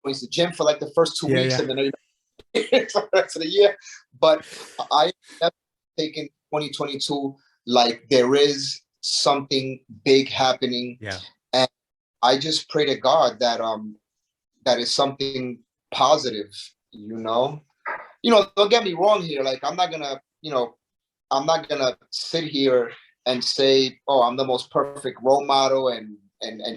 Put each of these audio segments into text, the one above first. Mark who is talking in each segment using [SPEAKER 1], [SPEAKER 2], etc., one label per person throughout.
[SPEAKER 1] the gym for like the first 2 weeks,
[SPEAKER 2] Yeah.
[SPEAKER 1] and then for the rest of the year. But I have taken 2022 like there is something big happening,
[SPEAKER 2] Yeah.
[SPEAKER 1] and I just pray to God that that is something positive. Don't get me wrong here. Like I'm not gonna sit here and say, "Oh, I'm the most perfect role model," and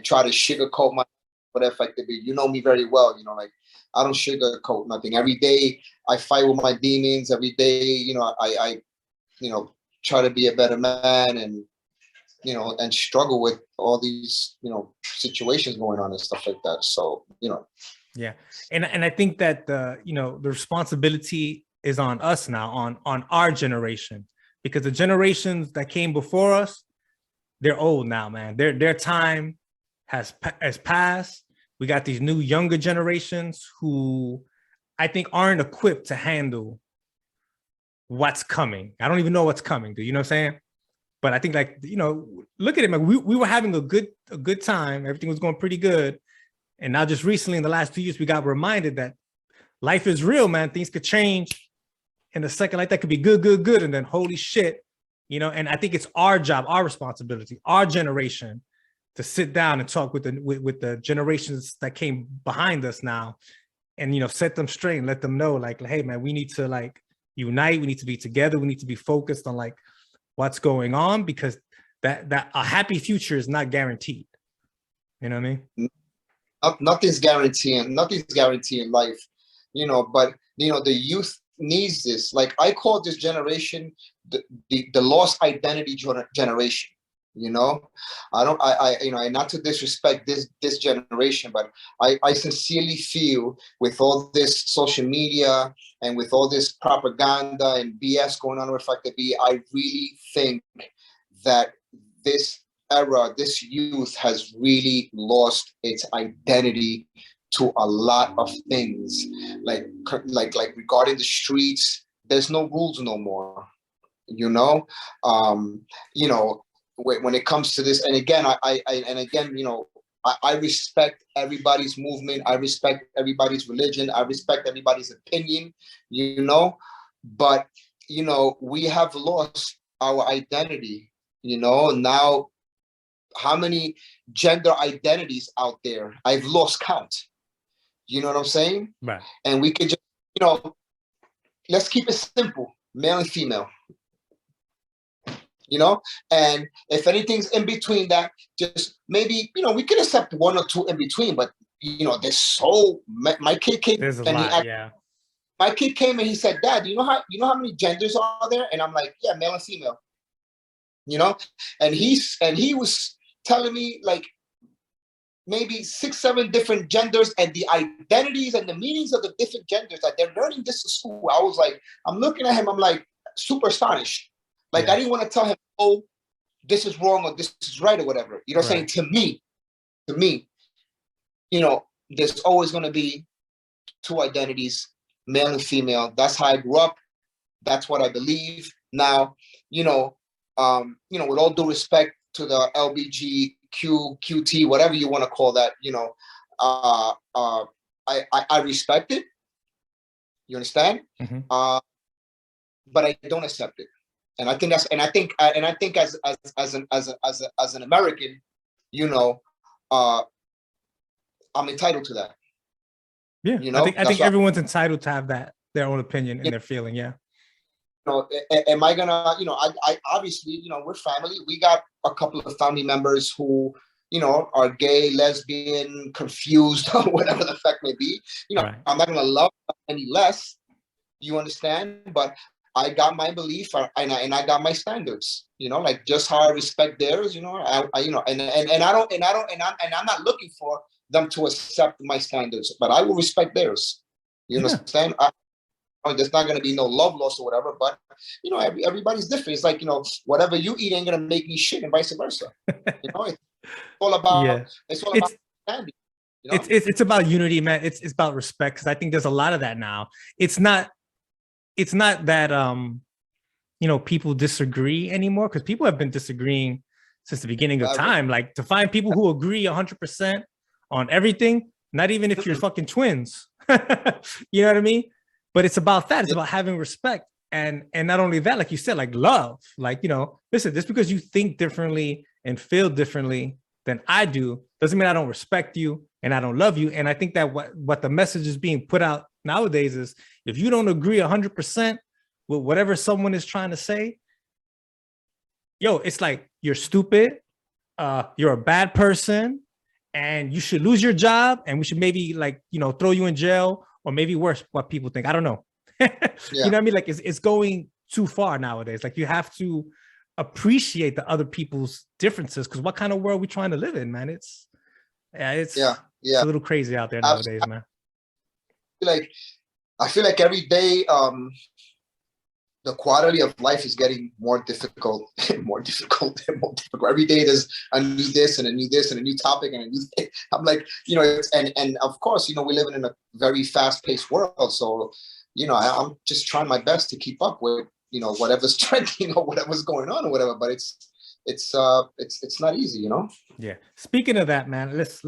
[SPEAKER 1] try to sugarcoat my whatever I could be. You know me very well. Like I don't sugarcoat nothing. Every day I fight with my demons. Every day, I try to be a better man, and struggle with all these situations going on and stuff like that. So
[SPEAKER 2] Yeah. And I think that the responsibility is on us now, on our generation, because the generations that came before us, they're old now, man. Their time has passed. We got these new younger generations who I think aren't equipped to handle what's coming. I don't even know what's coming. Do you know what I'm saying? But I think, like, look at it, man. We were having a good time. Everything was going pretty good. And now just recently in the last 2 years, we got reminded that life is real, man. Things could change in a second. Like that could be good. And then holy shit, and I think it's our job, our responsibility, our generation to sit down and talk with the generations that came behind us now, and set them straight and let them know, like, hey man, we need to like unite, we need to be together, we need to be focused on like what's going on, because that a happy future is not guaranteed. You know what I mean?
[SPEAKER 1] Nothing's guaranteeing life, but the youth needs this. Like I call this generation the lost identity generation. I not to disrespect this generation, but I sincerely feel with all this social media and with all this propaganda and BS going on with Factor B, I really think that this this youth has really lost its identity to a lot of things, like regarding the streets. There's no rules no more. Um, when it comes to this, and again, I respect everybody's movement. I respect everybody's religion. I respect everybody's opinion. But we have lost our identity. Now, how many gender identities out there? I've lost count. You know what I'm saying?
[SPEAKER 2] Right.
[SPEAKER 1] And we could just, let's keep it simple: male and female. And if anything's in between that, just maybe we could accept one or two in between. But there's my kid came.
[SPEAKER 2] There's a
[SPEAKER 1] and
[SPEAKER 2] lot, yeah.
[SPEAKER 1] My kid came and he said, "Dad, you know how many genders are there?" And I'm like, "Yeah, male and female." And he was telling me like maybe 6-7 different genders and the identities and the meanings of the different genders that they're learning this in school. I was like, I'm looking at him, I'm like super astonished. Like, yeah. I didn't want to tell him, oh, this is wrong or this is right or whatever. You know what I'm saying? To me, there's always going to be two identities, male and female. That's how I grew up. That's what I believe. Now, with all due respect to the LBGQ, QT, whatever you want to call that, I respect it. You understand?
[SPEAKER 2] Mm-hmm.
[SPEAKER 1] But I don't accept it. And I think as an American, I'm entitled to that.
[SPEAKER 2] Yeah, I think everyone's entitled to have their own opinion and their feeling. Yeah.
[SPEAKER 1] Am I gonna, I obviously, we're family. We got a couple of family members who, are gay, lesbian, confused, whatever the fact may be. Right. I'm not gonna love them any less. You understand? But I got my belief, and I got my standards. Like just how I respect theirs. And I'm not looking for them to accept my standards, but I will respect theirs. You understand? There's not going to be no love lost or whatever, but everybody's different. It's like, whatever you eat ain't going to make me shit, and vice versa. It's all about understanding.
[SPEAKER 2] It's about unity, man. It's about respect, because I think there's a lot of that now. It's not that people disagree anymore, because people have been disagreeing since the beginning of time. Like, to find people who agree 100% on everything, not even if you're fucking twins. You know what I mean? But it's about that. It's
[SPEAKER 1] Yeah.
[SPEAKER 2] about having respect. And not only that, like you said, like love. Like, you know, listen, just because you think differently and feel differently than I do, doesn't mean I don't respect you and I don't love you. And I think that what the message is being put out nowadays is, if you don't agree 100% with whatever someone is trying to say, yo, it's like, you're stupid, you're a bad person, and you should lose your job, and we should maybe, like, you know, throw you in jail, or maybe worse, what people think. I don't know. You know what I mean? Like, it's going too far nowadays. Like, you have to appreciate the other people's differences, because what kind of world are we trying to live in, man? It's it's a little crazy out there nowadays, man.
[SPEAKER 1] I feel like every day the quality of life is getting more difficult and more difficult and more difficult. Every day there's a new this and a new this and a new topic and a new thing. I'm like, you know, and of course, you know, we're living in a very fast-paced world. So, you know, I'm just trying my best to keep up with, you know, whatever's trending or whatever's going on or whatever. But it's not easy, you know?
[SPEAKER 2] Yeah. Speaking of that, man, let's